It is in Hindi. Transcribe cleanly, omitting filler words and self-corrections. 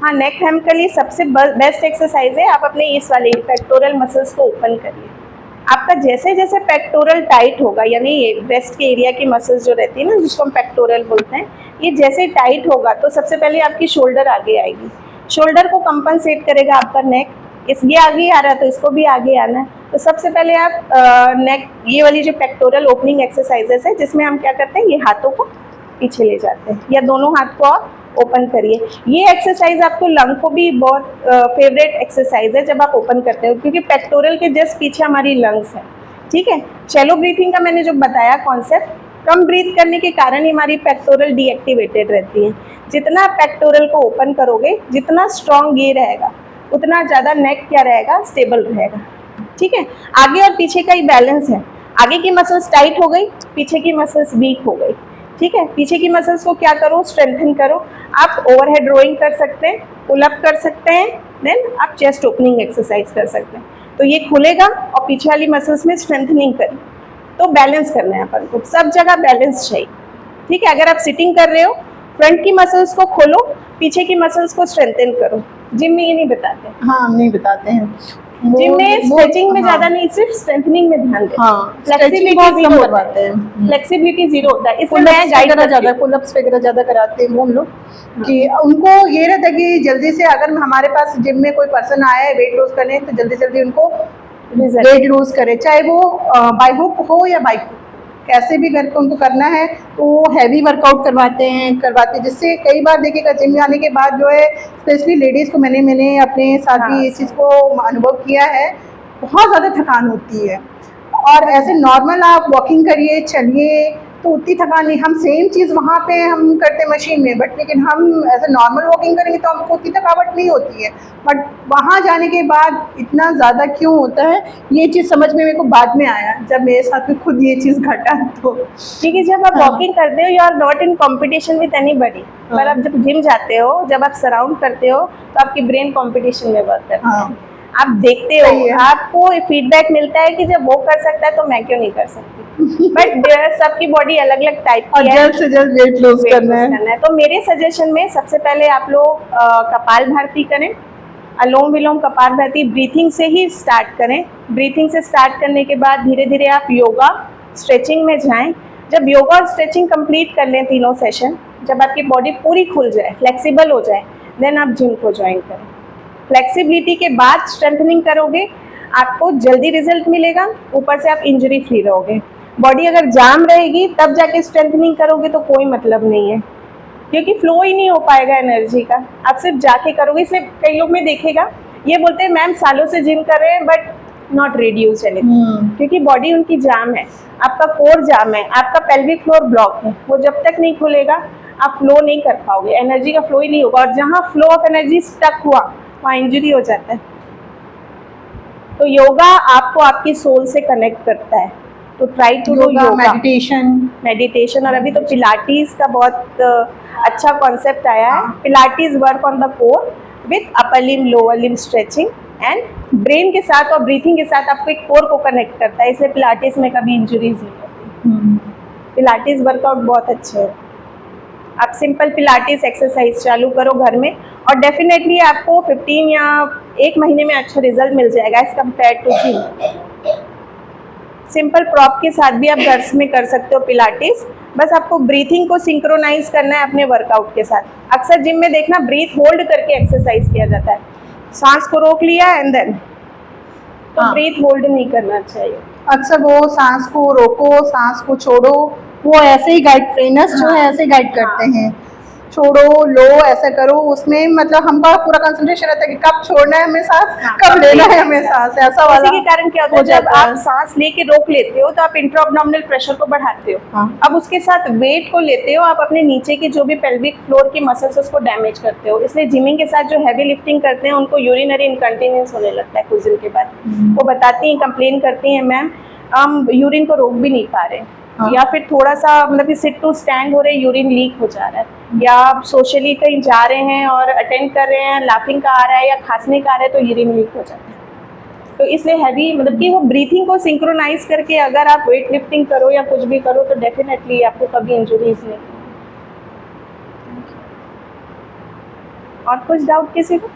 हाँ, नेक हैम के लिए सबसे बेस्ट एक्सरसाइज है, आप अपने इस वाले पेक्टोरल मसल्स को ओपन करिए। आपका जैसे जैसे पेक्टोरल टाइट होगा, यानी ये ब्रेस्ट के एरिया की मसल्स जो रहती है ना, जिसको हम पेक्टोरल बोलते हैं, ये जैसे टाइट होगा तो सबसे पहले आपकी शोल्डर आगे आएगी। शोल्डर को कंपनसेट करेगा आपका नेक। ये आगे आ रहा है तो इसको भी आगे आना है। तो सबसे पहले आप नेक, ये वाली जो पेक्टोरल ओपनिंग एक्सरसाइजेस है, जिसमें हम क्या करते हैं, ये हाथों को पीछे ले जाते हैं या दोनों हाथ को आप ओपन करिए। ये एक्सरसाइज आपको लंग को भी बहुत फेवरेट एक्सरसाइज है जब आप ओपन करते हो, क्योंकि पेक्टोरल के जस्ट पीछे हमारी लंग्स है। ठीक है, शैलो ब्रीथिंग का मैंने जो बताया कॉन्सेप्ट, कम ब्रीथ करने के कारण ही हमारी पेक्टोरल डीएक्टिवेटेड रहती है। जितना आप पेक्टोरल को ओपन करोगे, जितना स्ट्रॉन्ग ये रहेगा, उतना ज़्यादा नेक क्या रहेगा, स्टेबल रहेगा। ठीक है, आगे और पीछे का ही बैलेंस है। आगे की मसल्स टाइट हो गई, पीछे की मसल्स वीक हो गई। ठीक है, पीछे की मसल्स को क्या करो, स्ट्रेंथन करो। आप ओवरहेड रोइंग कर सकते हैं, पुल अप कर सकते हैं, देन आप चेस्ट ओपनिंग एक्सरसाइज कर सकते हैं। तो ये खुलेगा और पीछे वाली मसल्स में स्ट्रेंथनिंग करें। तो बैलेंस करना है अपन को, सब जगह बैलेंस चाहिए। ठीक है, अगर आप सिटिंग कर रहे हो, फ्रंट की मसल्स को खोलो, पीछे की मसल्स को स्ट्रेंथन करो। जिम में ये नहीं बताते। हाँ, नहीं बताते हैं। जिम में स्ट्रेचिंग में ज्यादा नहीं, सिर्फ स्ट्रेंथनिंग में ध्यान दें। हाँ, फ्लेक्सिबिलिटी जीरो करवाते हैं। फ्लेक्सिबिलिटी जीरो होता है, इसमें मैं गाइड ज्यादा पुलअप्स वगैरह ज्यादा कराते हैं वो हम लोग, कि उनको ये रहता है कि जल्दी से, अगर हमारे पास जिम में कोई पर्सन आया है वेट लूज करने, तो जल्दी जल्दी उनको वेट लूज करे, चाहे वो बाय हुक हो या बाइक, कैसे भी करके उनको करना है। तो वो हैवी वर्कआउट करवाते जिससे कई बार देखिएगा जिम जाने के बाद जो है, स्पेशली लेडीज़ को, मैंने अपने साथ भी इस चीज़ को अनुभव किया है, बहुत ज़्यादा थकान होती है। और ऐसे नॉर्मल आप वॉकिंग करिए, चलिए, तो उतनी थकान नहीं। हम सेम चीज़ वहाँ पे हम करते मशीन में, बट लेकिन हम ऐसे नॉर्मल वॉकिंग करेंगे तो हमको उतनी थकावट नहीं होती है। बट वहाँ जाने के बाद इतना ज़्यादा क्यों होता है, ये चीज़ समझ में मेरे को बाद में आया, जब मेरे साथ में खुद ये चीज़ घटा। तो क्योंकि जब आप वॉकिंग करते हो, you are not in competition with anybody. पर आप जब जिम जाते हो, जब आप सराउंड करते हो, तो आपकी ब्रेन कॉम्पिटिशन में वर्क करता है। आप देखते हो, आपको फीडबैक मिलता है कि जब वो कर सकता है तो मैं क्यों नहीं कर सकती। बट सबकी बॉडी अलग अलग टाइप की है, जल्द से जल्द वेट लूज करना है। तो मेरे सजेशन में सबसे पहले आप लोग कपालभाति करें, अनुलोम विलोम कपालभाति ब्रीथिंग से ही स्टार्ट करें। ब्रीथिंग से स्टार्ट करने के बाद धीरे धीरे आप योगा स्ट्रेचिंग में जाएं। जब योगा और स्ट्रेचिंग कंप्लीट कर लें तीनों सेशन, जब आपकी बॉडी पूरी खुल जाए, फ्लेक्सिबल हो जाए, देन आप जिम को ज्वाइन करें। फ्लेक्सिबिलिटी के बाद स्ट्रेंथनिंग करोगे, आपको जल्दी रिजल्ट मिलेगा, ऊपर से आप इंजरी फ्री रहोगे। बॉडी अगर जाम रहेगी तब जाके स्ट्रेंथनिंग करोगे तो कोई मतलब नहीं है, क्योंकि फ्लो ही नहीं हो पाएगा एनर्जी का। आप सिर्फ जाके करोगे। इसलिए कई लोग में देखेगा, ये बोलते हैं मैम सालों से जिम कर रहे हैं बट नॉट रिड्यूस एनीथिंग, क्योंकि बॉडी उनकी जाम है, आपका कोर जाम है, आपका पेल्विक फ्लोर ब्लॉक है। वो जब तक नहीं खुलेगा आप फ्लो नहीं कर पाओगे, एनर्जी का फ्लो ही नहीं होगा। और जहाँ फ्लो ऑफ एनर्जी स्टक हुआ, वहाँ इंजरी हो जाता है। तो योगा आपको आपकी सोल से कनेक्ट करता है, तो try to do yoga, meditation. और अभी तो पिलाटीज का बहुत अच्छा कॉन्सेप्ट आया है। Pilates work on the core with upper limb lower limb stretching and brain के साथ और ब्रीथिंग के साथ आपको एक कोर को कनेक्ट करता है, इसलिए पिलाटीज में कभी इंजरीज नहीं होती। पिलाटीज वर्कआउट बहुत अच्छे है। आप सिंपल पिलाटीज एक्सरसाइज चालू करो घर में, और डेफिनेटली आपको 15 या 1 महीने में अच्छा रिजल्ट मिल जाएगा as compared to gym. Simple prop के साथ भी आप घर में कर सकते हो पिलाटीज। बस आपको ब्रीथिंग को सिंक्रोनाइज करना है अपने वर्कआउट के साथ। अक्सर जिम में देखना ब्रीथ होल्ड करके एक्सरसाइज किया जाता है, सांस को रोक लिया एंड देन, तो ब्रीथ होल्ड नहीं करना चाहिए। अक्सर वो सांस को रोको, सांस को छोड़ो, वो ऐसे ही गाइड, ट्रेनर्स जो है ऐसे गाइड करते हैं, छोड़ो लो ऐसा करो। उसमें मतलब हमका पूरा कंसंट्रेशन रहता है कि कब छोड़ना है हमें सांस, कब लेना है हमें सांस, ऐसा वाला। इसी के कारण क्या होता है, जब आप सांस लेके रोक लेते हो तो आप इंट्रा-एब्डोमिनल प्रेशर को बढ़ाते हो। अब उसके साथ वेट को लेते हो, आप अपने नीचे की जो भी पेल्विक फ्लोर की मसल्स उसको डैमेज करते हो। इसलिए जिमिंग के साथ जो हैवी लिफ्टिंग करते हैं उनको यूरिनरी इनकंटिन्यूंस होने लगता है कुछ दिन के बाद। वो बताती हैं, कंप्लेन करती हैं, मैम हम यूरिन को रोक भी नहीं पा रहे, या फिर थोड़ा सा मतलब कि सिट टू स्टैंड हो रहे, यूरिन लीक हो जा रहा है, या आप सोशली कहीं जा रहे हैं और अटेंड कर रहे हैं, लाफिंग का आ रहा है या खांसने का आ रहा है, तो यूरिन लीक हो जाता है। तो इसलिए हैवी मतलब कि वो ब्रीथिंग को सिंक्रोनाइज करके अगर आप वेट लिफ्टिंग करो या कुछ भी करो तो डेफिनेटली आपको कभी इंजरीज नहीं। और कुछ डाउट किसी को?